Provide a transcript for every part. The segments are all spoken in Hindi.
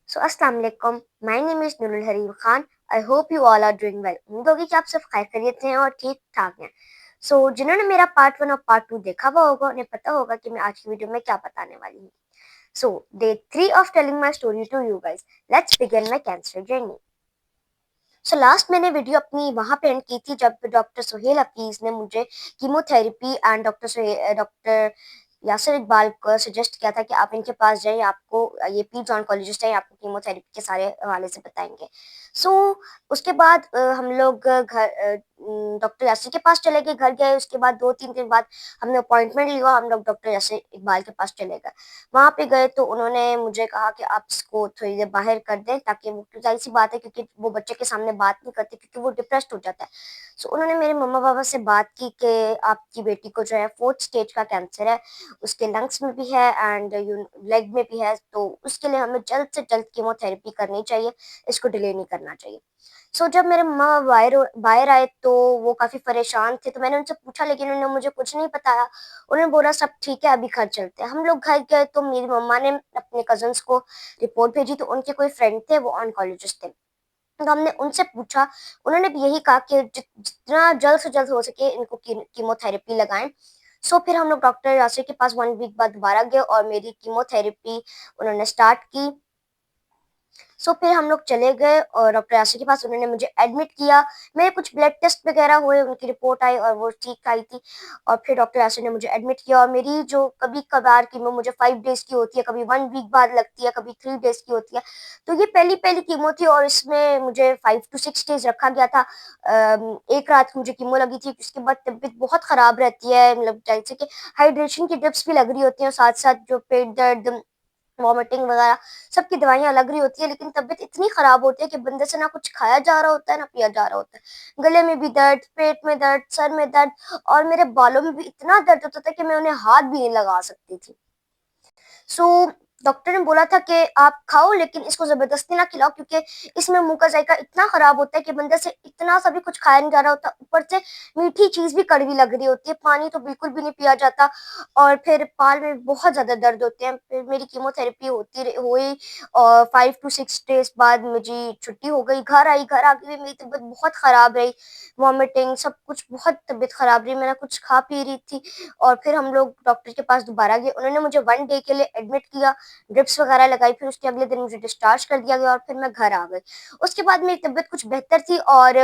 अस्सलाम वालेकुम। My name is Nurul Harim Khan. I hope you all are doing well. उम्मीद होगी कि आप सब खैर खैरियत से हैं और ठीक-ठाक हैं। जिन्होंने मेरा पार्ट 1 और पार्ट 2 देखा हुआ होगा, उन्हें पता होगा कि मैं आज की वीडियो में क्या बताने वाली हूँ। Day 3 of telling my story to you guys. Let's begin my cancer journey. Last मैंने वीडियो अपनी वहाँ पे एंड की थी जब डॉक्टर सुहेल हफीज़ ने मुझे chemotherapy and doctor Yasir Iqbal को सजेस्ट किया था कि आप इनके पास जाइए, आपको ये पीज ऑन्कोलॉजिस्ट है, आपको कीमोथेरेपी के सारे हवाले से बताएंगे। सो उसके बाद हम लोग डॉक्टर यासिर के पास चले गए, घर गए। उसके बाद 2-3 दिन बाद हमने अपॉइंटमेंट लिया, हम लोग डॉक्टर यासिर इकबाल के पास चले गए। वहाँ पे गए तो उन्होंने मुझे कहा कि आप इसको थोड़ी देर बाहर कर दें, ताकि वो, जाहिर सी बात है क्योंकि वो बच्चे के सामने बात नहीं करते क्योंकि वो डिप्रेस्ड हो जाता है। उन्होंने मेरे मम्मा पापा से बात की कि आपकी बेटी को जो है 4th स्टेज का कैंसर है, उसके लंग्स में भी है एंड लेग में भी है, तो उसके लिए हमें जल्द से जल्द कीमोथेरेपी करनी चाहिए, इसको डिले नहीं करना चाहिए। जब मेरे मम्मा बाहर बाहर आए तो वो काफ़ी परेशान थे, तो मैंने उनसे पूछा, लेकिन उन्होंने मुझे कुछ नहीं बताया। उन्होंने बोला सब ठीक है, अभी घर चलते हैं। हम लोग घर गए तो मेरी मम्मा ने अपने कज़िन्स को रिपोर्ट भेजी, तो उनके कोई फ्रेंड थे, वो ऑन्कोलॉजिस्ट थे। तो हमने उनसे पूछा, उन्होंने भी यही कहा कि जितना जल्द से जल्द हो सके इनको कीमोथेरेपी लगाएँ। फिर हम लोग डॉक्टर यासिर के पास 1 वीक बाद दोबारा गए और मेरी कीमोथेरेपी उन्होंने स्टार्ट की। फिर हम लोग चले गए और डॉक्टर यासिर के पास, उन्होंने मुझे एडमिट किया। मेरे कुछ ब्लड टेस्ट वगैरह हुए, उनकी रिपोर्ट आई और वो ठीक आई थी। और फिर डॉक्टर यासिर ने मुझे एडमिट किया और मेरी जो कभी-कभार कीमो मुझे 5 डेज़ की होती है, कभी 1 वीक बाद लगती है, कभी 3 डेज़ की होती है। तो ये पहली-पहली कीमो थी और इसमें मुझे 5 टू 6 डेज़ रखा गया था। एक रात को मुझे कीमो लगी थी, उसके बाद तबीयत बहुत ख़राब रहती है, मतलब जैसे कि हाइड्रेशन की ड्रिप्स भी लग रही होती हैं और साथ-साथ जो पेट दर्द, वॉमिटिंग वगैरह सबकी दवाइयाँ लग रही होती है, लेकिन तबीयत इतनी खराब होती है कि बंदे से ना कुछ खाया जा रहा होता है, ना पिया जा रहा होता है। गले में भी दर्द, पेट में दर्द, सर में दर्द और मेरे बालों में भी इतना दर्द होता था कि मैं उन्हें हाथ भी नहीं लगा सकती थी। सो डॉक्टर ने बोला था कि आप खाओ, लेकिन इसको ज़बरदस्ती ना खिलाओ, क्योंकि इसमें मुँह का ज़ायका इतना ख़राब होता है कि बंदे से इतना सा भी कुछ खाया नहीं जा रहा होता। ऊपर से मीठी चीज़ भी कड़वी लग रही होती है, पानी तो बिल्कुल भी नहीं पिया जाता और फिर पाल में बहुत ज़्यादा दर्द होते हैं। फिर मेरी कीमोथेरेपी हुई और 5 टू 6 डेज़ बाद मेरी छुट्टी हो गई। घर आई, घर आके भी मेरी तबीयत बहुत ख़राब रही, वॉमिटिंग सब कुछ, बहुत तबीयत ख़राब रही। मैं ना कुछ खा पी रही थी और फिर हम लोग डॉक्टर के पास दोबारा गए। उन्होंने मुझे 1 डे के लिए एडमिट किया, ड्रिप्स वगैरह लगाई, फिर उसके अगले दिन मुझे डिस्चार्ज कर दिया गया और फिर मैं घर आ गई। उसके बाद मेरी तबीयत कुछ बेहतर थी और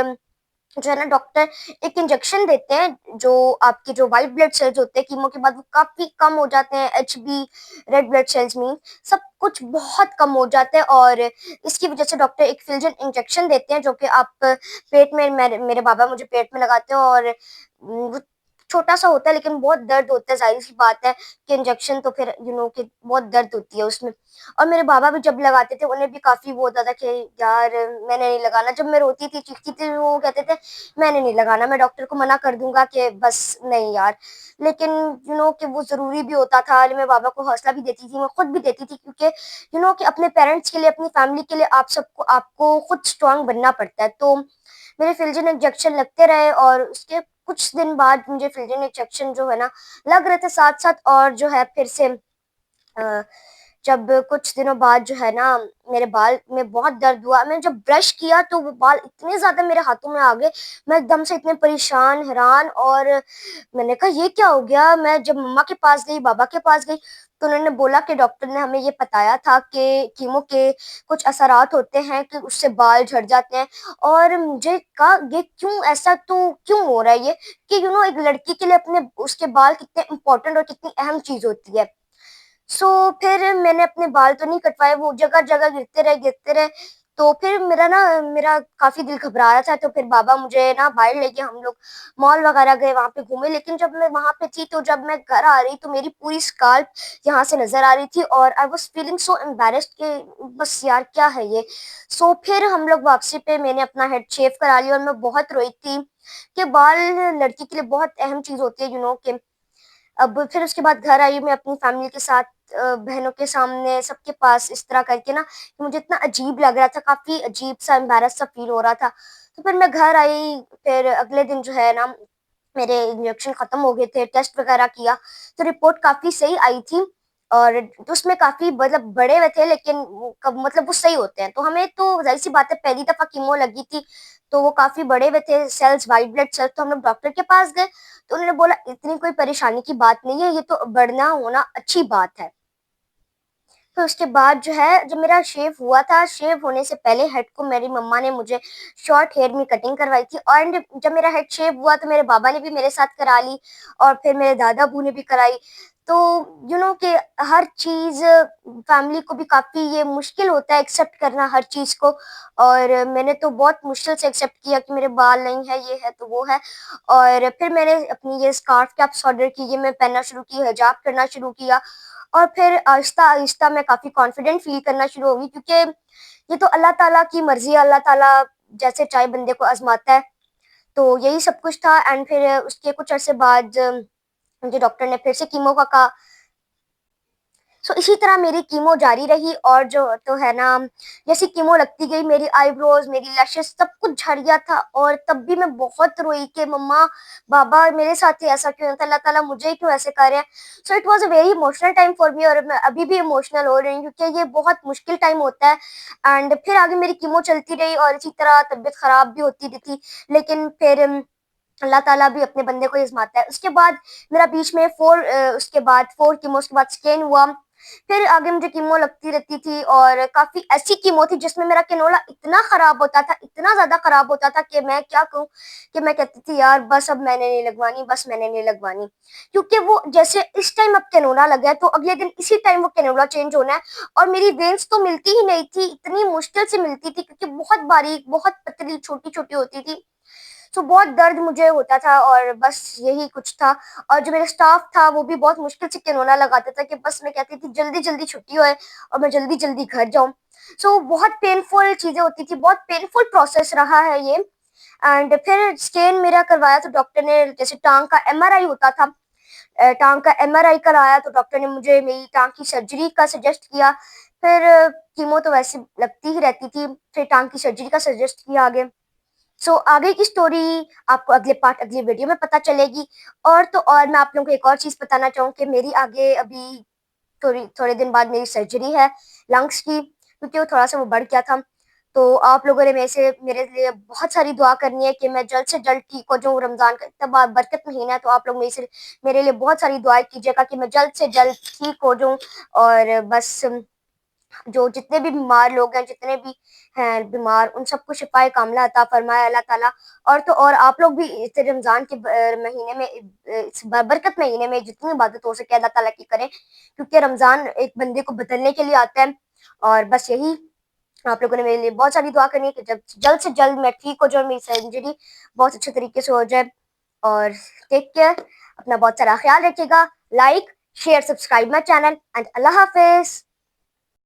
जो है ना, डॉक्टर एक इंजेक्शन देते हैं, जो आपके जो व्हाइट ब्लड सेल्स होते हैं कीमो के बाद वो काफ़ी कम हो जाते हैं, HB red blood cells mean सब कुछ बहुत कम हो जाते हैं और इसकी वज़ह से डॉक्टर एक फिलजन इंजेक्शन देते हैं, जो कि आप पेट में, मेरे बाबा मुझे पेट में लगाते हैं और वो छोटा-सा होता है लेकिन बहुत दर्द होता है, ज़ाहिर-सी बात है कि इंजेक्शन तो फिर कि बहुत दर्द होती है उसमें। और मेरे बाबा भी जब लगाते थे उन्हें भी काफ़ी वो होता था कि यार मैंने नहीं लगाना। जब मैं रोती थी, चीखती थी, वो कहते थे मैंने नहीं लगाना, मैं डॉक्टर को मना कर दूँगा कि बस नहीं यार। लेकिन कि वो ज़रूरी भी होता था। मैं बाबा को हौसला भी देती थी, मैं खुद भी देती थी, क्योंकि कि अपने पेरेंट्स के लिए, अपनी फैमिली के लिए आपको खुद स्ट्रॉन्ग बनना पड़ता है। तो मेरे फिलजिन इंजेक्शन लगते रहे और उसके कुछ दिन बाद मुझे फिलजिन इंजेक्शन जो है ना लग रहे थे साथ-साथ, और जो है फिर से अ, जब कुछ दिनों बाद जो है ना मेरे बाल में बहुत दर्द हुआ। मैंने जब ब्रश किया तो वो बाल इतने ज़्यादा मेरे हाथों में आ गए, मैं एकदम से इतने परेशान, हैरान, और मैंने कहा ये क्या हो गया? मैं जब मम्मा के पास गई, बाबा के पास गई, तो उन्होंने बोला कि डॉक्टर ने हमें ये बताया था कि कीमो के कुछ असरात होते हैं कि उससे बाल झड़ जाते हैं। और मुझे कहा ये क्यों, ऐसा तो क्यों हो रहा है ये, कि एक लड़की के लिए अपने उसके बाल कितने इम्पोर्टेंट और कितनी अहम चीज़ होती है। फिर मैंने अपने बाल तो नहीं कटवाए, वो जगह-जगह गिरते रहे। तो फिर मेरा काफ़ी दिल घबरा रहा था, तो फिर बाबा मुझे ना बाहर ले गए, हम लोग मॉल वगैरह गए, वहाँ पे घूमे। लेकिन जब मैं वहाँ पे थी, तो जब मैं घर आ रही, तो मेरी पूरी स्काल्प यहाँ से नज़र आ रही थी और I was feeling so embarrassed कि बस यार क्या है ये? फिर हम लोग वापसी पे मैंने अपना हेड शेव करा लिया और मैं बहुत रोई थी कि बाल लड़की के लिए बहुत अहम चीज़ होती है, कि अब फिर उसके बाद घर आई मैं अपनी फैमिली के साथ, बहनों के सामने सबके पास इस तरह करके ना, कि मुझे इतना अजीब लग रहा था, काफ़ी अजीब-सा एम्बैरेस सा फ़ील हो रहा था। तो फिर मैं घर आई, फिर अगले दिन जो है ना मेरे इंजेक्शन खत्म हो गए थे, टेस्ट वगैरह किया, तो रिपोर्ट काफ़ी सही आई थी। और तो उसमें काफ़ी मतलब बड़े हुए थे, लेकिन वो कब मतलब वो सही होते हैं। तो हमें तो ज़ाहिर-सी बात है पहली दफ़ा कीमो लगी थी, तो वो काफ़ी बड़े हुए थे सेल्स, व्हाइट ब्लड सेल्स। तो हम लोग डॉक्टर के पास गए, तो उन्होंने बोला इतनी कोई परेशानी की बात नहीं है, ये तो बढ़ना होना अच्छी बात है। फिर उसके बाद जो है, जब मेरा शेव हुआ था, शेव होने से पहले हेड को मेरी मम्मा ने मुझे शॉर्ट हेयर में कटिंग करवाई थी, और जब मेरा हेड शेव हुआ तो मेरे बाबा ने भी मेरे साथ करा ली, और फिर मेरे दादा-अबू ने भी कराई। तो कि हर चीज़ फैमिली को भी काफ़ी ये मुश्किल होता है एक्सेप्ट करना हर चीज़ को, और मैंने तो बहुत मुश्किल से एक्सेप्ट किया कि मेरे बाल नहीं है, ये है तो वो है। और फिर मैंने अपनी ये स्कार्फ कैप्स ऑर्डर की, ये मैं पहनना शुरू की, हिजाब करना शुरू किया, और फिर आहिस्ता-आहिस्ता मैं काफ़ी कॉन्फिडेंट फ़ील करना शुरू हो गई, क्योंकि ये तो अल्लाह ताला की मर्ज़ी है, अल्लाह ताला जैसे चाहे बंदे को आज़माता है। तो यही सब कुछ था, एंड फिर उसके कुछ अरसे बाद मुझे डॉक्टर ने फिर से कीमो का कहा। सो इसी तरह मेरी कीमो जारी रही, और जो तो है ना, जैसे कीमो लगती गई मेरी आईब्रोज़, मेरी लैशेज़ सब कुछ झड़ गया था, और तब भी मैं बहुत रोई कि मम्मा, बाबा मेरे साथ ही ऐसा क्यों होता है? अल्लाह ताला मुझे ही क्यों ऐसे कर रहे हैं? So it was a very emotional time for me, और मैं अभी भी इमोशनल हो रही हूँ, क्योंकि ये बहुत मुश्किल टाइम होता है। एंड फिर आगे मेरी कीमो चलती रही, और इसी तरह तबीयत ख़राब भी होती रही थी। लेकिन फिर अल्लाह ताला भी अपने बंदे को ही आज़माता है। उसके बाद मेरा बीच में 4 कीमोज़ के बाद स्कैन हुआ। फिर आगे मुझे कीमो लगती रहती थी, और काफ़ी ऐसी कीमो थी जिसमें मेरा कैनोला इतना ख़राब होता था, इतना ज़्यादा ख़राब होता था कि मैं क्या कहूँ, कि मैं कहती थी यार बस अब मैंने नहीं लगवानी, बस मैंने नहीं लगवानी। क्योंकि वो जैसे इस टाइम अब कैनोला लगा है, तो अगले दिन इसी टाइम वो कैनोला चेंज होना है, और मेरी वेन्स तो मिलती ही नहीं थी, इतनी मुश्किल से मिलती थी, क्योंकि बहुत बारीक, बहुत पतली, छोटी-छोटी होती थी। सो बहुत दर्द मुझे होता था, और बस यही कुछ था। और जो मेरा स्टाफ था वो भी बहुत मुश्किल से किनोना लगाता था, कि बस मैं कहती थी जल्दी-जल्दी छुट्टी होए और मैं जल्दी-जल्दी घर जाऊँ। सो बहुत पेनफुल चीज़ें होती थी, बहुत पेनफुल प्रोसेस रहा है ये। एंड फिर स्कैन मेरा करवाया, तो डॉक्टर ने जैसे टाँग का एमआरआई होता था, टाँग का एमआरआई कराया, तो डॉक्टर ने मुझे मेरी टाँग की सर्जरी का सजेस्ट किया। फिर कीमो तो वैसे लगती ही रहती थी, फिर टाँग की सर्जरी का सजेस्ट किया आगे। आगे की स्टोरी आपको अगले पार्ट, अगली वीडियो में पता चलेगी। और तो और मैं आप लोगों को एक और चीज़ बताना चाहूँ कि मेरी आगे अभी थोड़ी थोड़े दिन बाद मेरी सर्जरी है लंग्स की, क्योंकि वो थोड़ा-सा वो बढ़ गया था। तो आप लोगों ने मेरे लिए बहुत सारी दुआ करनी है कि मैं जल्द से जल्द ठीक हो जाऊँ। रमज़ान का इतना बरकत महीना है, तो आप लोग मेरे लिए बहुत सारी दुआएँ कीजिएगा कि मैं जल्द से जल्द ठीक हो जाऊँ, और बस जो जितने भी बीमार लोग हैं, जितने भी हैं बीमार, उन सबको शिफ़ाए कामिला अता फ़रमाए अल्लाह ताला। और तो और आप लोग भी इस रमज़ान के महीने में, इस बरकत महीने में जितनी इबादत हो सके अल्लाह ताला की करें, क्योंकि रमज़ान एक बंदे को बदलने के लिए आता है। और बस यही, आप लोगों ने मेरे लिए बहुत सारी दुआ करनी है कि जब जल्द से जल्द मैं ठीक हो जाऊँ, मेरी सर्जरी बहुत अच्छे तरीके से हो जाए। और टेक केयर, अपना बहुत सारा ख़्याल रखिएगा। Like, share, subscribe my channel, and अल्लाह हाफ़िज़।